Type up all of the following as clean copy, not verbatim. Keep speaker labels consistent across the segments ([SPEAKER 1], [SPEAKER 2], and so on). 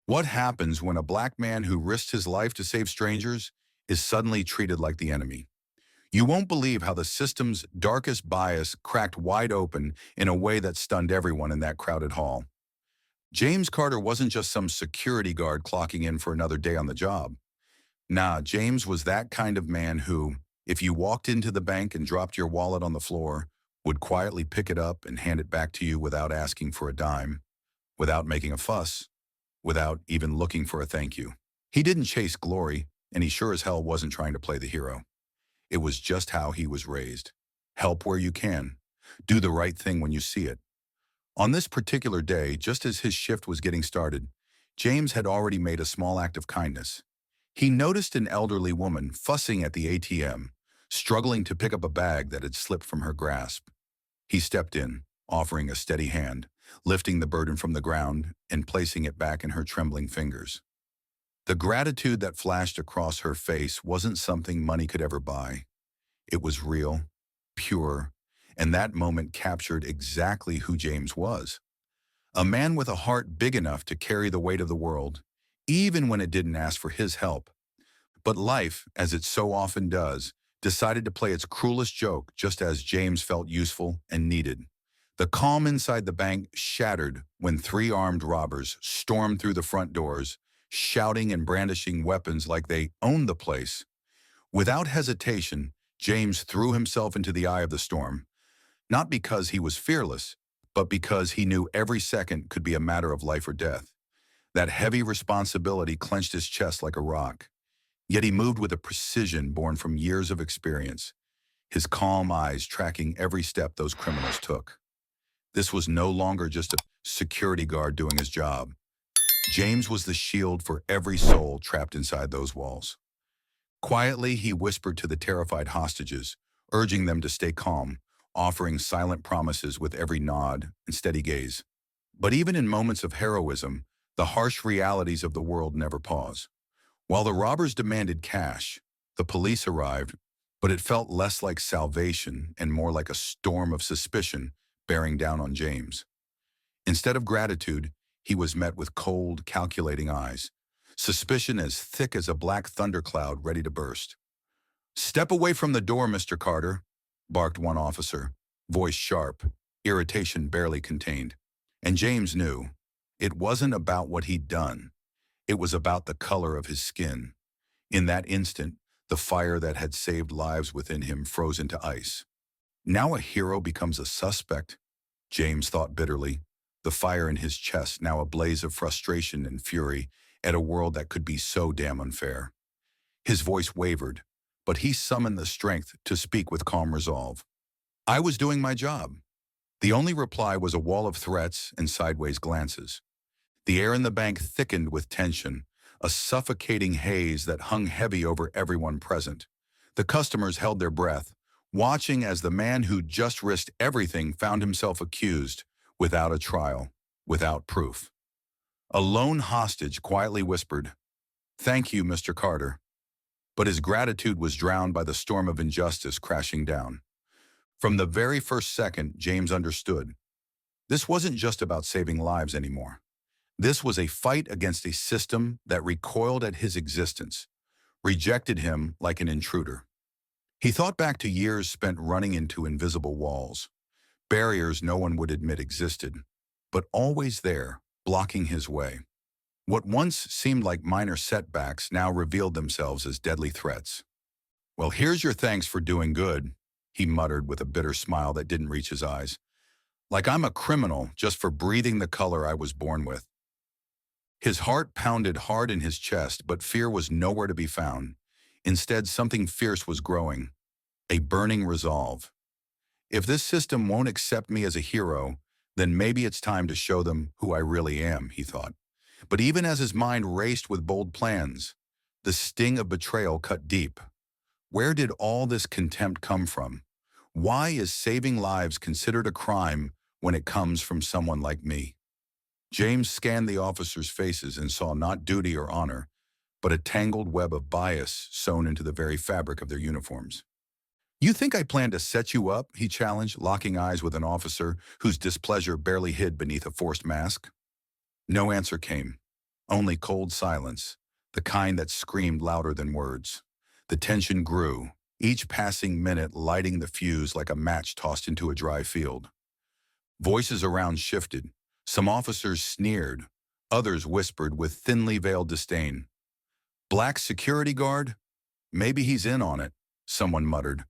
[SPEAKER 1] What happens when a black man who risked his life to save strangers is suddenly treated like the enemy? You won't believe how the system's darkest bias cracked wide open in a way that stunned everyone in that crowded hall. James Carter wasn't just some security guard clocking in for another day on the job. Nah, James was that kind of man who, if you walked into the bank and dropped your wallet on the floor, would quietly pick it up and hand it back to you without asking for a dime, without making a fuss, without even looking for a thank you. He didn't chase glory, and he sure as hell wasn't trying to play the hero. It was just how he was raised. Help where you can. Do the right thing when you see it. On this particular day, just as his shift was getting started, James had already made a small act of kindness. He noticed an elderly woman fussing at the ATM, struggling to pick up a bag that had slipped from her grasp. He stepped in, offering a steady hand, lifting the burden from the ground and placing it back in her trembling fingers. The gratitude that flashed across her face wasn't something money could ever buy. It was real, pure, and that moment captured exactly who James was. A man with a heart big enough to carry the weight of the world, even when it didn't ask for his help. But life, as it so often does, decided to play its cruelest joke just as James felt useful and needed. The calm inside the bank shattered when three armed robbers stormed through the front doors, shouting and brandishing weapons like they owned the place. Without hesitation, James threw himself into the eye of the storm, not because he was fearless, but because he knew every second could be a matter of life or death. That heavy responsibility clenched his chest like a rock. Yet he moved with a precision born from years of experience, his calm eyes tracking every step those criminals took. This was no longer just a security guard doing his job. James was the shield for every soul trapped inside those walls. Quietly, he whispered to the terrified hostages, urging them to stay calm, offering silent promises with every nod and steady gaze. But even in moments of heroism, the harsh realities of the world never pause. While the robbers demanded cash, the police arrived, but it felt less like salvation and more like a storm of suspicion bearing down on James. Instead of gratitude, he was met with cold, calculating eyes, suspicion as thick as a black thundercloud ready to burst. "Step away from the door, Mr. Carter," barked one officer, voice sharp, irritation barely contained. And James knew it wasn't about what he'd done. It was about the color of his skin. In that instant, the fire that had saved lives within him froze into ice. Now a hero becomes a suspect, James thought bitterly, the fire in his chest now a blaze of frustration and fury at a world that could be so damn unfair. His voice wavered, but he summoned the strength to speak with calm resolve. "I was doing my job." The only reply was a wall of threats and sideways glances. The air in the bank thickened with tension, a suffocating haze that hung heavy over everyone present. The customers held their breath, watching as the man who'd just risked everything found himself accused, without a trial, without proof. A lone hostage quietly whispered, "Thank you, Mr. Carter." But his gratitude was drowned by the storm of injustice crashing down. From the very first second, James understood. This wasn't just about saving lives anymore. This was a fight against a system that recoiled at his existence, rejected him like an intruder. He thought back to years spent running into invisible walls, barriers no one would admit existed, but always there, blocking his way. What once seemed like minor setbacks now revealed themselves as deadly threats. "Well, here's your thanks for doing good," he muttered with a bitter smile that didn't reach his eyes. "Like I'm a criminal just for breathing the color I was born with." His heart pounded hard in his chest, but fear was nowhere to be found. Instead, something fierce was growing, a burning resolve. If this system won't accept me as a hero, then maybe it's time to show them who I really am, he thought. But even as his mind raced with bold plans, the sting of betrayal cut deep. Where did all this contempt come from? Why is saving lives considered a crime when it comes from someone like me? James scanned the officers' faces and saw not duty or honor, but a tangled web of bias sewn into the very fabric of their uniforms. "You think I plan to set you up?" he challenged, locking eyes with an officer whose displeasure barely hid beneath a forced mask. No answer came. Only cold silence, the kind that screamed louder than words. The tension grew, each passing minute lighting the fuse like a match tossed into a dry field. Voices around shifted. Some officers sneered. Others whispered with thinly veiled disdain. "Black security guard? Maybe he's in on it," someone muttered.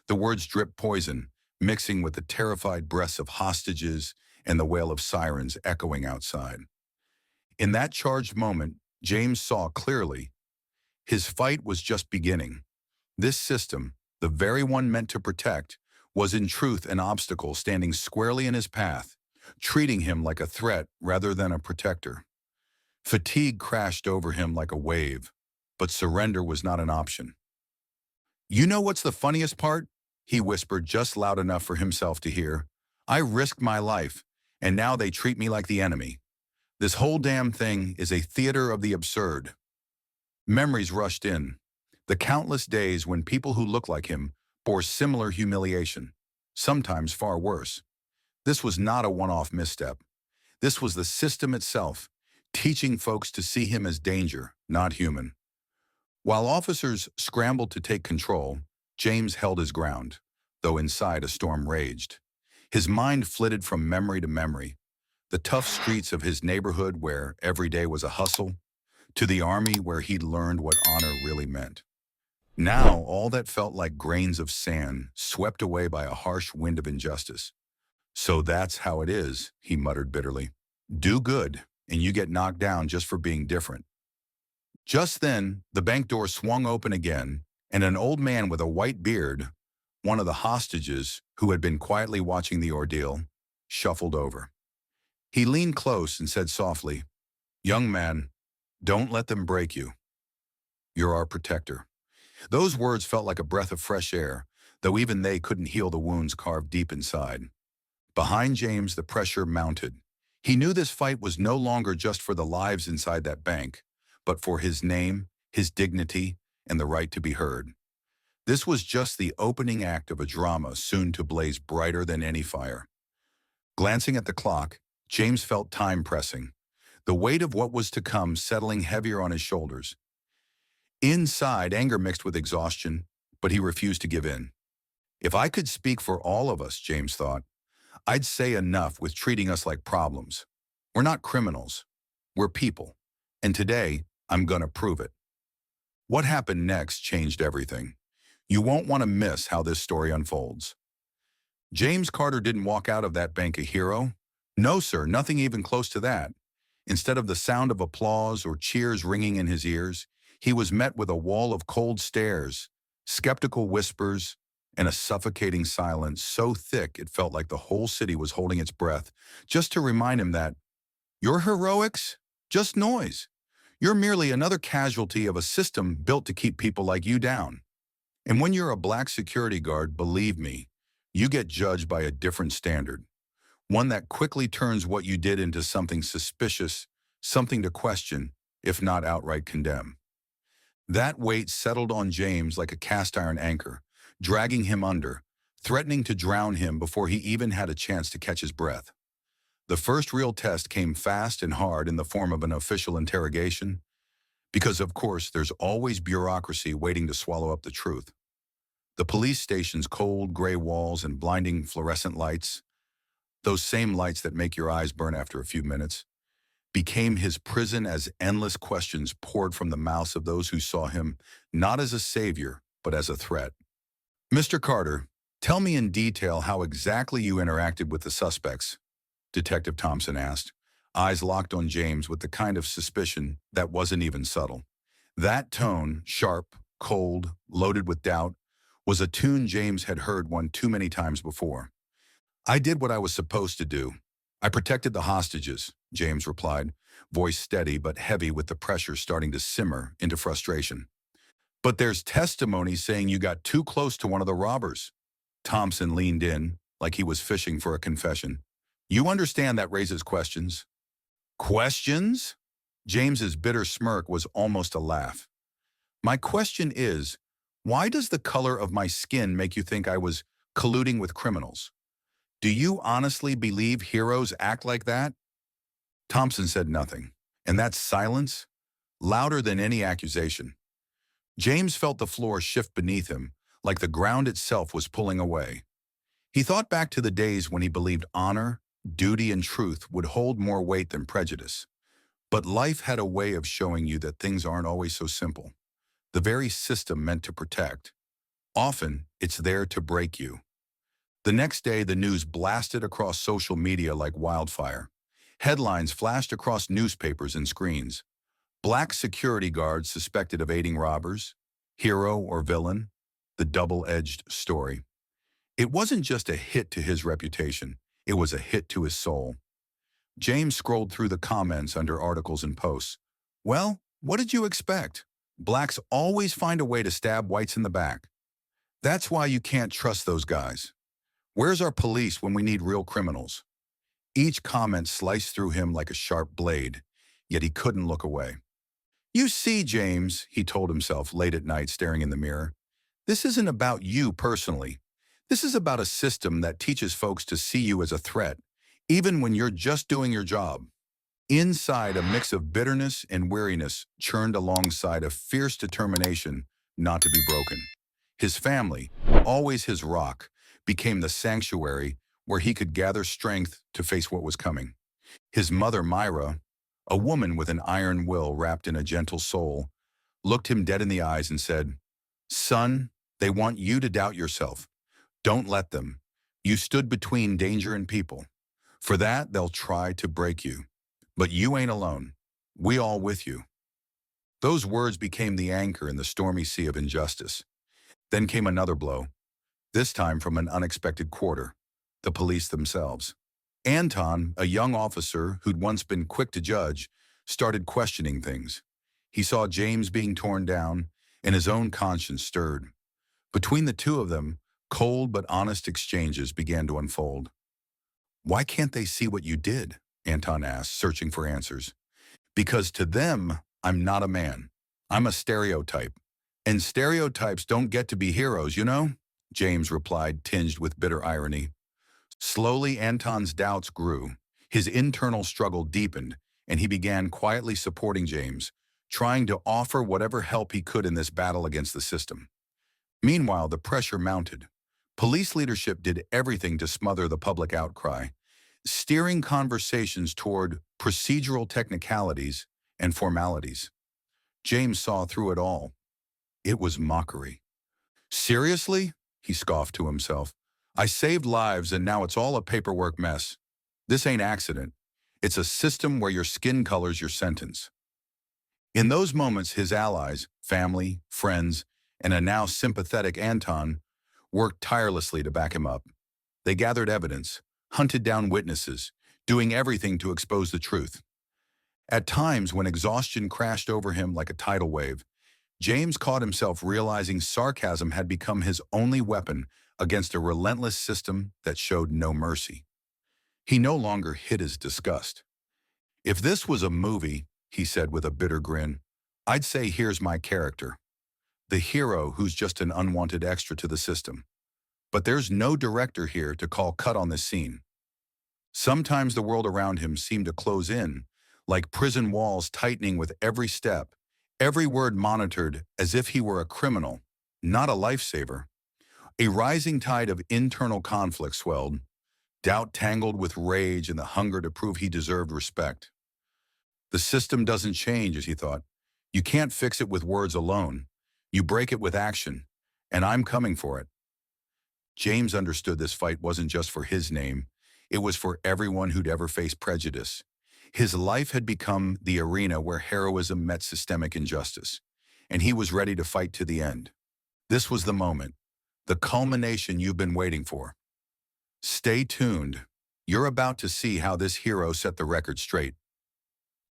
[SPEAKER 1] The words dripped poison, mixing with the terrified breaths of hostages and the wail of sirens echoing outside. In that charged moment, James saw clearly. His fight was just beginning. This system, the very one meant to protect, was in truth an obstacle standing squarely in his path, treating him like a threat rather than a protector. Fatigue crashed over him like a wave, but surrender was not an option. "You know what's the funniest part?" he whispered just loud enough for himself to hear. "I risked my life, and now they treat me like the enemy. This whole damn thing is a theater of the absurd." Memories rushed in. The countless days when people who looked like him bore similar humiliation, sometimes far worse. This was not a one-off misstep. This was the system itself, teaching folks to see him as danger, not human. While officers scrambled to take control, James held his ground, though inside a storm raged. His mind flitted from memory to memory, the tough streets of his neighborhood where every day was a hustle, to the army where he'd learned what honor really meant. Now, all that felt like grains of sand, swept away by a harsh wind of injustice. "So that's how it is," he muttered bitterly. "Do good, and you get knocked down just for being different." Just then, the bank door swung open again, and an old man with a white beard, one of the hostages who had been quietly watching the ordeal, shuffled over. He leaned close and said softly, "Young man, don't let them break you. You're our protector." Those words felt like a breath of fresh air, though even they couldn't heal the wounds carved deep inside. Behind James, the pressure mounted. He knew this fight was no longer just for the lives inside that bank, but for his name, his dignity, and the right to be heard. This was just the opening act of a drama soon to blaze brighter than any fire. Glancing at the clock, James felt time pressing, the weight of what was to come settling heavier on his shoulders. Inside, anger mixed with exhaustion, but he refused to give in. "If I could speak for all of us," James thought, "I'd say enough with treating us like problems. We're not criminals. We're people. And today, I'm gonna prove it." What happened next changed everything. You won't want to miss how this story unfolds. James Carter didn't walk out of that bank a hero. No, sir, nothing even close to that. Instead of the sound of applause or cheers ringing in his ears, he was met with a wall of cold stares, skeptical whispers, and a suffocating silence so thick it felt like the whole city was holding its breath, just to remind him that, "Your heroics? Just noise. You're merely another casualty of a system built to keep people like you down. And when you're a black security guard, believe me, you get judged by a different standard, one that quickly turns what you did into something suspicious, something to question, if not outright condemn." That weight settled on James like a cast-iron anchor, dragging him under, threatening to drown him before he even had a chance to catch his breath. The first real test came fast and hard in the form of an official interrogation, because of course there's always bureaucracy waiting to swallow up the truth. The police station's cold gray walls and blinding fluorescent lights, those same lights that make your eyes burn after a few minutes, became his prison as endless questions poured from the mouths of those who saw him not as a savior, but as a threat. "Mr. Carter, tell me in detail how exactly you interacted with the suspects," Detective Thompson asked, eyes locked on James with the kind of suspicion that wasn't even subtle. That tone, sharp, cold, loaded with doubt, was a tune James had heard one too many times before. "I did what I was supposed to do. I protected the hostages," James replied, voice steady but heavy with the pressure starting to simmer into frustration. "But there's testimony saying you got too close to one of the robbers." Thompson leaned in, like he was fishing for a confession. "You understand that raises questions." "Questions?" James's bitter smirk was almost a laugh. "My question is, why does the color of my skin make you think I was colluding with criminals? Do you honestly believe heroes act like that?" Thompson said nothing, And that silence, louder than any accusation. James felt the floor shift beneath him, like the ground itself was pulling away. He thought back to the days when he believed honor, duty, and truth would hold more weight than prejudice. But life had a way of showing you that things aren't always so simple. The very system meant to protect. Often, it's there to break you. The next day, the news blasted across social media like wildfire. Headlines flashed across newspapers and screens. Black security guards suspected of aiding robbers. Hero or villain? The double-edged story. It wasn't just a hit to his reputation. It was a hit to his soul. James scrolled through the comments under articles and posts. Well, what did you expect? Blacks always find a way to stab whites in the back. That's why you can't trust those guys. Where's our police when we need real criminals? Each comment sliced through him like a sharp blade, yet he couldn't look away. You see, James, he told himself late at night staring in the mirror, this isn't about you personally. This is about a system that teaches folks to see you as a threat, even when you're just doing your job. Inside, a mix of bitterness and weariness churned alongside a fierce determination not to be broken. His family, always his rock, became the sanctuary where he could gather strength to face what was coming. His mother, Myra, a woman with an iron will wrapped in a gentle soul, looked him dead in the eyes and said, Son, they want you to doubt yourself. Don't let them. You stood between danger and people. For that, they'll try to break you. But you ain't alone. We all with you. Those words became the anchor in the stormy sea of injustice. Then came another blow, this time from an unexpected quarter, the police themselves. Anton, a young officer who'd once been quick to judge, started questioning things. He saw James being torn down, and his own conscience stirred. Between the two of them, cold but honest exchanges began to unfold. Why can't they see what you did? Anton asked, searching for answers. Because to them, I'm not a man. I'm a stereotype. And stereotypes don't get to be heroes, you know? James replied, tinged with bitter irony. Slowly, Anton's doubts grew. His internal struggle deepened, and he began quietly supporting James, trying to offer whatever help he could in this battle against the system. Meanwhile, the pressure mounted. Police leadership did everything to smother the public outcry, steering conversations toward procedural technicalities and formalities. James saw through it all. It was mockery. Seriously? He scoffed to himself. I saved lives and now it's all a paperwork mess. This ain't accident. It's a system where your skin colors your sentence. In those moments, his allies, family, friends, and a now sympathetic Anton worked tirelessly to back him up. They gathered evidence, hunted down witnesses, doing everything to expose the truth. At times, when exhaustion crashed over him like a tidal wave, James caught himself realizing sarcasm had become his only weapon against a relentless system that showed no mercy. He no longer hid his disgust. If this was a movie, he said with a bitter grin, I'd say here's my character. The hero who's just an unwanted extra to the system. But there's no director here to call cut on this scene. Sometimes the world around him seemed to close in, like prison walls tightening with every step, every word monitored as if he were a criminal, not a lifesaver. A rising tide of internal conflict swelled, doubt tangled with rage and the hunger to prove he deserved respect. The system doesn't change, as he thought. You can't fix it with words alone. You break it with action, and I'm coming for it. James understood this fight wasn't just for his name. It was for everyone who'd ever faced prejudice. His life had become the arena where heroism met systemic injustice, and he was ready to fight to the end. This was the moment, the culmination you've been waiting for. Stay tuned. You're about to see how this hero set the record straight.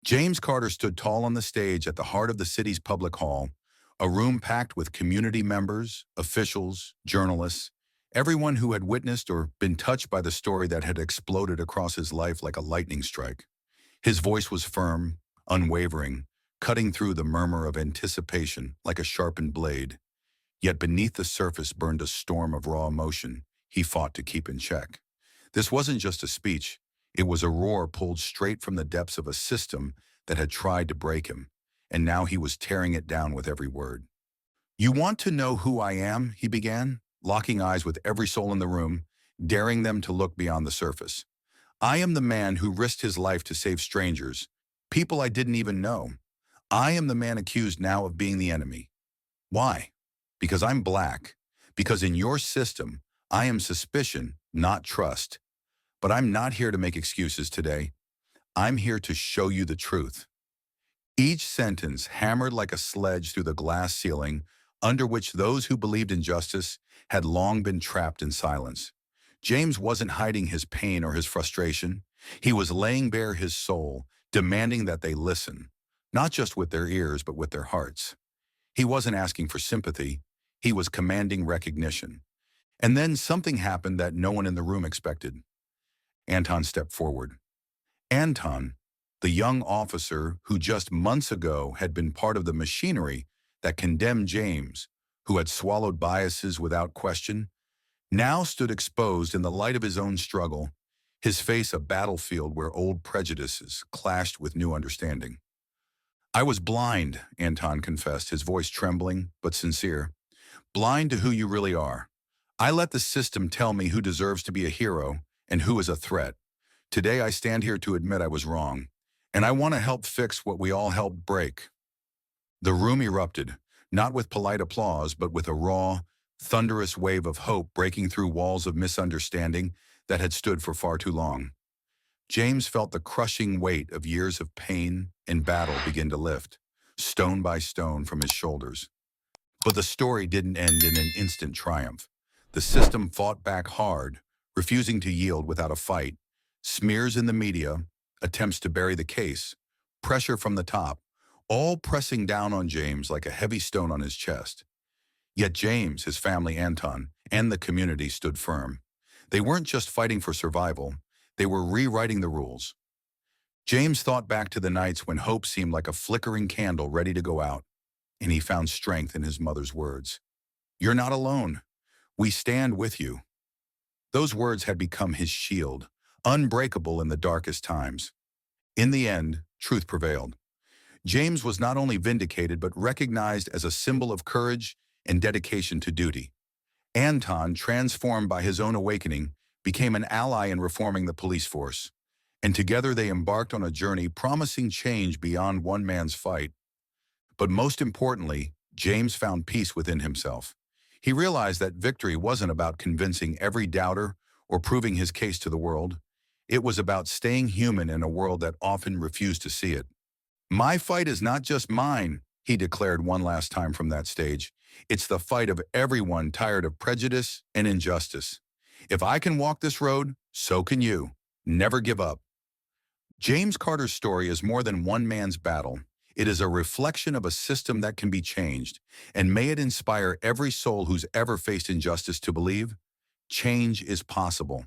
[SPEAKER 1] James Carter stood tall on the stage at the heart of the city's public hall, a room packed with community members, officials, journalists, everyone who had witnessed or been touched by the story that had exploded across his life like a lightning strike. His voice was firm, unwavering, cutting through the murmur of anticipation like a sharpened blade. Yet beneath the surface burned a storm of raw emotion he fought to keep in check. This wasn't just a speech. It was a roar pulled straight from the depths of a system that had tried to break him, and now he was tearing it down with every word. "You want to know who I am?" he began, locking eyes with every soul in the room, daring them to look beyond the surface. "I am the man who risked his life to save strangers, people I didn't even know. I am the man accused now of being the enemy. Why? Because I'm black. Because in your system, I am suspicion, not trust. But I'm not here to make excuses today. I'm here to show you the truth." Each sentence hammered like a sledge through the glass ceiling under which those who believed in justice had long been trapped in silence. James wasn't hiding his pain or his frustration. He was laying bare his soul, demanding that they listen, not just with their ears, but with their hearts. He wasn't asking for sympathy. He was commanding recognition. And then something happened that no one in the room expected. Anton stepped forward. Anton, the young officer who just months ago had been part of the machinery that condemned James, who had swallowed biases without question, now stood exposed in the light of his own struggle, his face a battlefield where old prejudices clashed with new understanding. "I was blind," Anton confessed, his voice trembling but sincere. "Blind to who you really are. I let the system tell me who deserves to be a hero and who is a threat. Today I stand here to admit I was wrong, and I want to help fix what we all helped break." The room erupted, not with polite applause, but with a raw, thunderous wave of hope breaking through walls of misunderstanding that had stood for far too long. James felt the crushing weight of years of pain and battle begin to lift, stone by stone, from his shoulders. But the story didn't end in an instant triumph. The system fought back hard, refusing to yield without a fight. Smears in the media, attempts to bury the case, pressure from the top, all pressing down on James like a heavy stone on his chest. Yet James, his family, Anton, and the community stood firm. They weren't just fighting for survival, they were rewriting the rules. James thought back to the nights when hope seemed like a flickering candle ready to go out, and he found strength in his mother's words. "You're not alone. We stand with you." Those words had become his shield, unbreakable in the darkest times. In the end, truth prevailed. James was not only vindicated but recognized as a symbol of courage and dedication to duty. Anton, transformed by his own awakening, became an ally in reforming the police force, and together they embarked on a journey promising change beyond one man's fight. But most importantly, James found peace within himself. He realized that victory wasn't about convincing every doubter or proving his case to the world. It was about staying human in a world that often refused to see it. "My fight is not just mine," he declared one last time from that stage. "It's the fight of everyone tired of prejudice and injustice. If I can walk this road, so can you. Never give up." James Carter's story is more than one man's battle. It is a reflection of a system that can be changed, and may it inspire every soul who's ever faced injustice to believe change is possible.